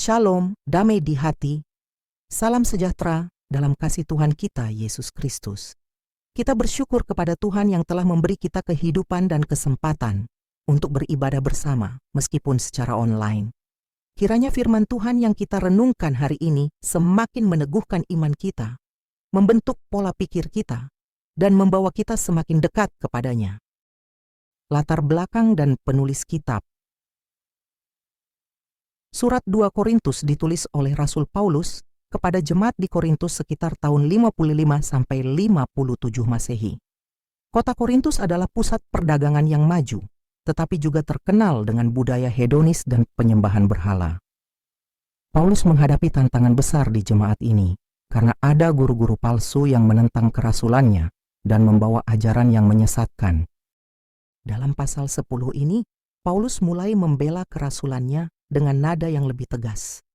Shalom, damai di hati. Salam sejahtera dalam kasih Tuhan kita, Yesus Kristus. Kita bersyukur kepada Tuhan yang telah memberi kita kehidupan dan kesempatan untuk beribadah bersama, meskipun secara online. Kiranya firman Tuhan yang kita renungkan hari ini semakin meneguhkan iman kita, membentuk pola pikir kita, dan membawa kita semakin dekat kepadanya. Latar belakang dan penulis kitab. Surat 2 Korintus ditulis oleh Rasul Paulus kepada jemaat di Korintus sekitar tahun 55 sampai 57 Masehi. Kota Korintus adalah pusat perdagangan yang maju, tetapi juga terkenal dengan budaya hedonis dan penyembahan berhala. Paulus menghadapi tantangan besar di jemaat ini karena ada guru-guru palsu yang menentang kerasulannya dan membawa ajaran yang menyesatkan. Dalam pasal 10 ini, Paulus mulai membela kerasulannya dengan nada yang lebih tegas.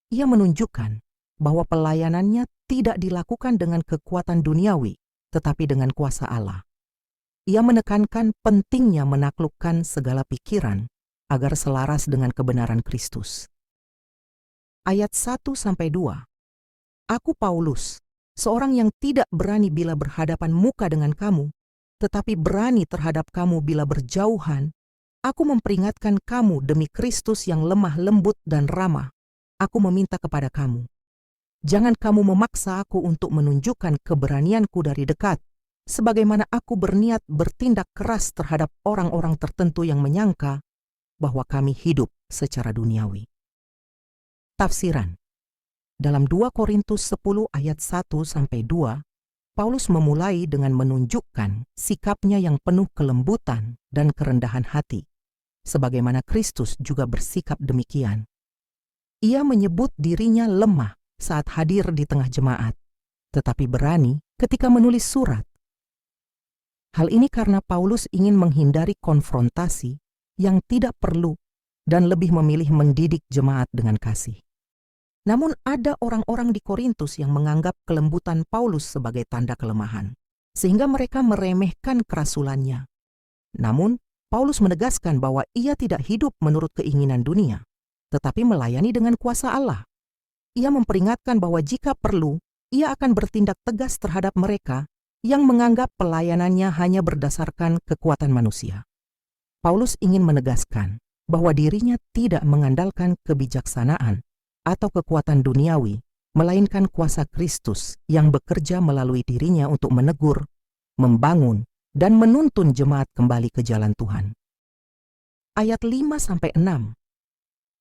Ia menunjukkan bahwa pelayanannya tidak dilakukan dengan kekuatan duniawi, tetapi dengan kuasa Allah. Ia menekankan pentingnya menaklukkan segala pikiran agar selaras dengan kebenaran Kristus. Ayat 1-2. Aku Paulus, seorang yang tidak berani bila berhadapan muka dengan kamu, tetapi berani terhadap kamu bila berjauhan. Aku memperingatkan kamu demi Kristus yang lemah lembut dan ramah. Aku meminta kepada kamu, jangan kamu memaksa aku untuk menunjukkan keberanianku dari dekat, sebagaimana aku berniat bertindak keras terhadap orang-orang tertentu yang menyangka bahwa kami hidup secara duniawi. Tafsiran. Dalam 2 Korintus 10 ayat 1-2, Paulus memulai dengan menunjukkan sikapnya yang penuh kelembutan dan kerendahan hati, sebagaimana Kristus juga bersikap demikian. Ia menyebut dirinya lemah saat hadir di tengah jemaat, tetapi berani ketika menulis surat. Hal ini karena Paulus ingin menghindari konfrontasi yang tidak perlu dan lebih memilih mendidik jemaat dengan kasih. Namun ada orang-orang di Korintus yang menganggap kelembutan Paulus sebagai tanda kelemahan, sehingga mereka meremehkan kerasulannya. Namun, Paulus menegaskan bahwa ia tidak hidup menurut keinginan dunia, tetapi melayani dengan kuasa Allah. Ia memperingatkan bahwa jika perlu, ia akan bertindak tegas terhadap mereka yang menganggap pelayanannya hanya berdasarkan kekuatan manusia. Paulus ingin menegaskan bahwa dirinya tidak mengandalkan kebijaksanaan atau kekuatan duniawi, melainkan kuasa Kristus yang bekerja melalui dirinya untuk menegur, membangun, dan menuntun jemaat kembali ke jalan Tuhan. Ayat 5-6.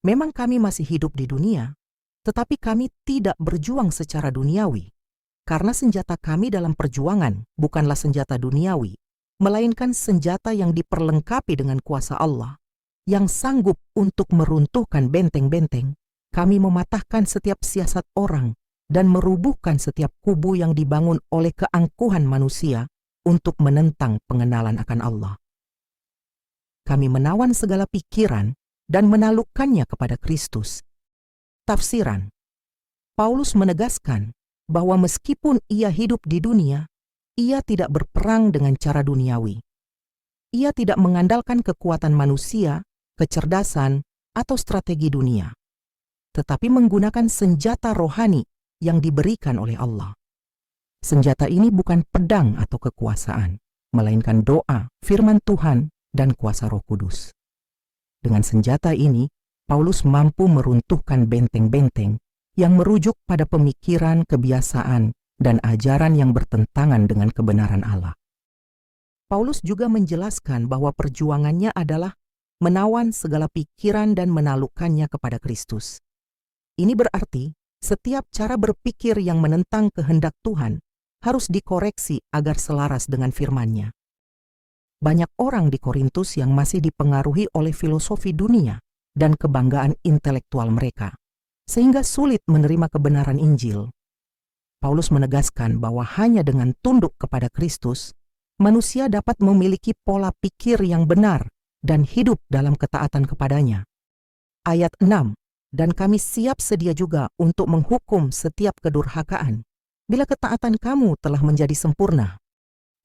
Memang kami masih hidup di dunia, tetapi kami tidak berjuang secara duniawi, karena senjata kami dalam perjuangan bukanlah senjata duniawi, melainkan senjata yang diperlengkapi dengan kuasa Allah, yang sanggup untuk meruntuhkan benteng-benteng. Kami mematahkan setiap siasat orang dan merubuhkan setiap kubu yang dibangun oleh keangkuhan manusia untuk menentang pengenalan akan Allah. Kami menawan segala pikiran dan menaklukkannya kepada Kristus. Tafsiran. Paulus menegaskan bahwa meskipun ia hidup di dunia, ia tidak berperang dengan cara duniawi. Ia tidak mengandalkan kekuatan manusia, kecerdasan, atau strategi dunia, tetapi menggunakan senjata rohani yang diberikan oleh Allah. Senjata ini bukan pedang atau kekuasaan, melainkan doa, firman Tuhan, dan kuasa Roh Kudus. Dengan senjata ini, Paulus mampu meruntuhkan benteng-benteng yang merujuk pada pemikiran, kebiasaan, dan ajaran yang bertentangan dengan kebenaran Allah. Paulus juga menjelaskan bahwa perjuangannya adalah menawan segala pikiran dan menaklukkannya kepada Kristus. Ini berarti setiap cara berpikir yang menentang kehendak Tuhan harus dikoreksi agar selaras dengan firman-Nya. Banyak orang di Korintus yang masih dipengaruhi oleh filosofi dunia dan kebanggaan intelektual mereka, sehingga sulit menerima kebenaran Injil. Paulus menegaskan bahwa hanya dengan tunduk kepada Kristus, manusia dapat memiliki pola pikir yang benar dan hidup dalam ketaatan kepadanya. Ayat 6. Dan kami siap sedia juga untuk menghukum setiap kedurhakaan, bila ketaatan kamu telah menjadi sempurna.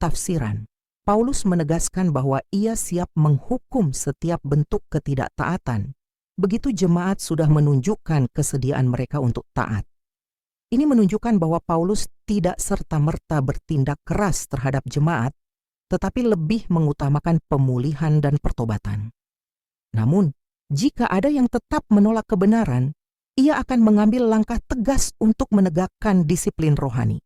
Tafsiran. Paulus menegaskan bahwa ia siap menghukum setiap bentuk ketidaktaatan begitu jemaat sudah menunjukkan kesediaan mereka untuk taat. Ini menunjukkan bahwa Paulus tidak serta-merta bertindak keras terhadap jemaat, tetapi lebih mengutamakan pemulihan dan pertobatan. Namun, jika ada yang tetap menolak kebenaran, ia akan mengambil langkah tegas untuk menegakkan disiplin rohani.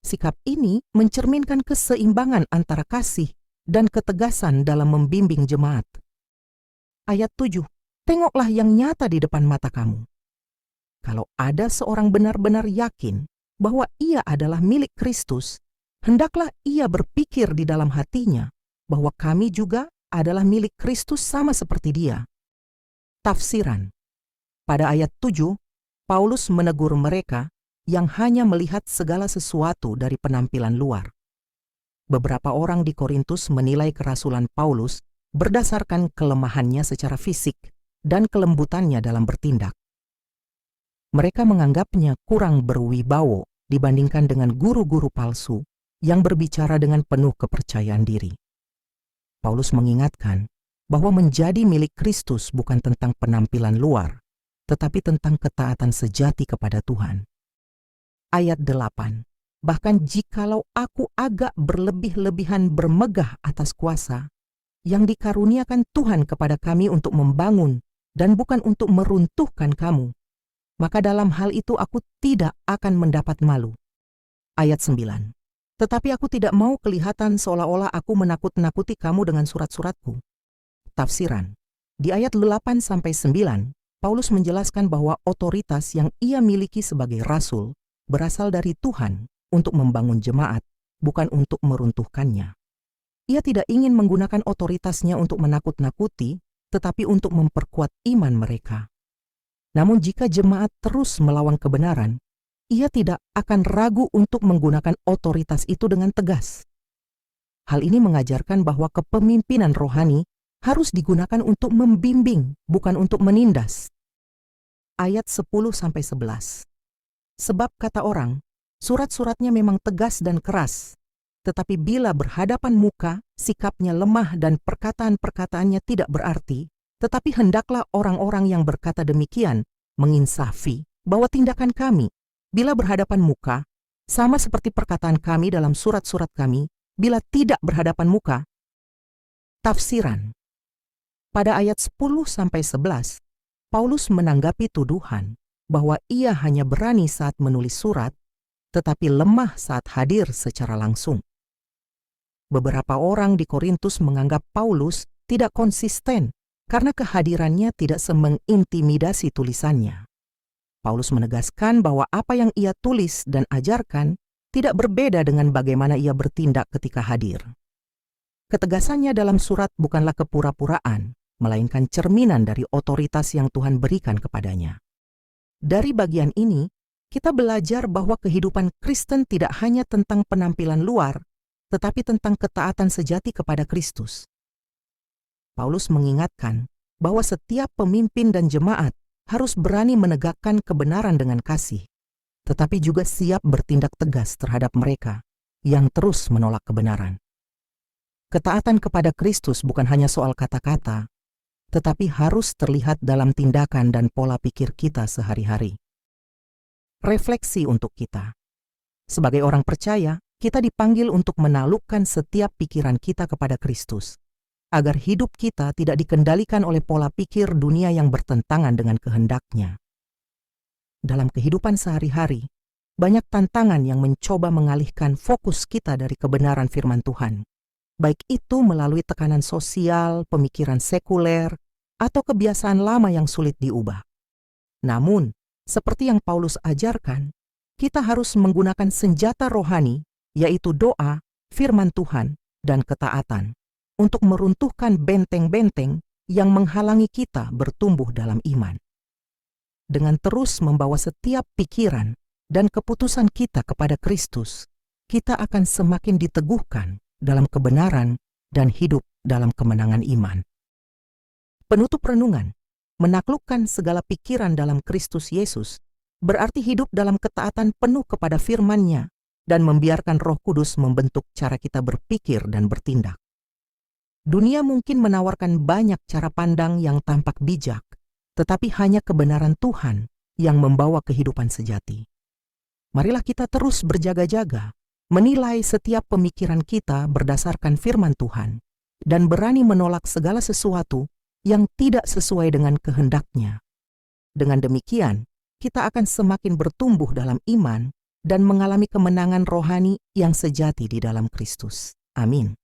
Sikap ini mencerminkan keseimbangan antara kasih dan ketegasan dalam membimbing jemaat. Ayat 7, tengoklah yang nyata di depan mata kamu. Kalau ada seorang benar-benar yakin bahwa ia adalah milik Kristus, hendaklah ia berpikir di dalam hatinya bahwa kami juga adalah milik Kristus sama seperti dia. Tafsiran. Pada ayat 7, Paulus menegur mereka yang hanya melihat segala sesuatu dari penampilan luar. Beberapa orang di Korintus menilai kerasulan Paulus berdasarkan kelemahannya secara fisik dan kelembutannya dalam bertindak. Mereka menganggapnya kurang berwibawa dibandingkan dengan guru-guru palsu yang berbicara dengan penuh kepercayaan diri. Paulus mengingatkan bahwa menjadi milik Kristus bukan tentang penampilan luar, tetapi tentang ketaatan sejati kepada Tuhan. Ayat 8, bahkan jikalau aku agak berlebih-lebihan bermegah atas kuasa yang dikaruniakan Tuhan kepada kami untuk membangun dan bukan untuk meruntuhkan kamu, maka dalam hal itu aku tidak akan mendapat malu. Ayat 9. Tetapi aku tidak mau kelihatan seolah-olah aku menakut-nakuti kamu dengan surat-suratku. Tafsiran. Di ayat 8-9, Paulus menjelaskan bahwa otoritas yang ia miliki sebagai rasul berasal dari Tuhan untuk membangun jemaat, bukan untuk meruntuhkannya. Ia tidak ingin menggunakan otoritasnya untuk menakut-nakuti, tetapi untuk memperkuat iman mereka. Namun jika jemaat terus melawan kebenaran, ia tidak akan ragu untuk menggunakan otoritas itu dengan tegas. Hal ini mengajarkan bahwa kepemimpinan rohani harus digunakan untuk membimbing, bukan untuk menindas. Ayat 10-11. Sebab kata orang, surat-suratnya memang tegas dan keras, tetapi bila berhadapan muka, sikapnya lemah dan perkataan-perkataannya tidak berarti. Tetapi hendaklah orang-orang yang berkata demikian menginsafi bahwa tindakan kami, bila berhadapan muka, sama seperti perkataan kami dalam surat-surat kami, bila tidak berhadapan muka. Tafsiran. Pada ayat 10-11, Paulus menanggapi tuduhan bahwa ia hanya berani saat menulis surat, tetapi lemah saat hadir secara langsung. Beberapa orang di Korintus menganggap Paulus tidak konsisten karena kehadirannya tidak semengintimidasi tulisannya. Paulus menegaskan bahwa apa yang ia tulis dan ajarkan tidak berbeda dengan bagaimana ia bertindak ketika hadir. Ketegasannya dalam surat bukanlah kepura-puraan, melainkan cerminan dari otoritas yang Tuhan berikan kepadanya. Dari bagian ini, kita belajar bahwa kehidupan Kristen tidak hanya tentang penampilan luar, tetapi tentang ketaatan sejati kepada Kristus. Paulus mengingatkan bahwa setiap pemimpin dan jemaat harus berani menegakkan kebenaran dengan kasih, tetapi juga siap bertindak tegas terhadap mereka yang terus menolak kebenaran. Ketaatan kepada Kristus bukan hanya soal kata-kata, tetapi harus terlihat dalam tindakan dan pola pikir kita sehari-hari. Refleksi untuk kita. Sebagai orang percaya, kita dipanggil untuk menaklukkan setiap pikiran kita kepada Kristus, agar hidup kita tidak dikendalikan oleh pola pikir dunia yang bertentangan dengan kehendak-Nya. Dalam kehidupan sehari-hari, banyak tantangan yang mencoba mengalihkan fokus kita dari kebenaran firman Tuhan, baik itu melalui tekanan sosial, pemikiran sekuler, atau kebiasaan lama yang sulit diubah. Namun, seperti yang Paulus ajarkan, kita harus menggunakan senjata rohani, yaitu doa, firman Tuhan, dan ketaatan, untuk meruntuhkan benteng-benteng yang menghalangi kita bertumbuh dalam iman. Dengan terus membawa setiap pikiran dan keputusan kita kepada Kristus, kita akan semakin diteguhkan dalam kebenaran dan hidup dalam kemenangan iman. Penutup renungan, menaklukkan segala pikiran dalam Kristus Yesus, berarti hidup dalam ketaatan penuh kepada firman-Nya dan membiarkan Roh Kudus membentuk cara kita berpikir dan bertindak. Dunia mungkin menawarkan banyak cara pandang yang tampak bijak, tetapi hanya kebenaran Tuhan yang membawa kehidupan sejati. Marilah kita terus berjaga-jaga, menilai setiap pemikiran kita berdasarkan firman Tuhan, dan berani menolak segala sesuatu yang tidak sesuai dengan kehendak-Nya. Dengan demikian, kita akan semakin bertumbuh dalam iman dan mengalami kemenangan rohani yang sejati di dalam Kristus. Amin.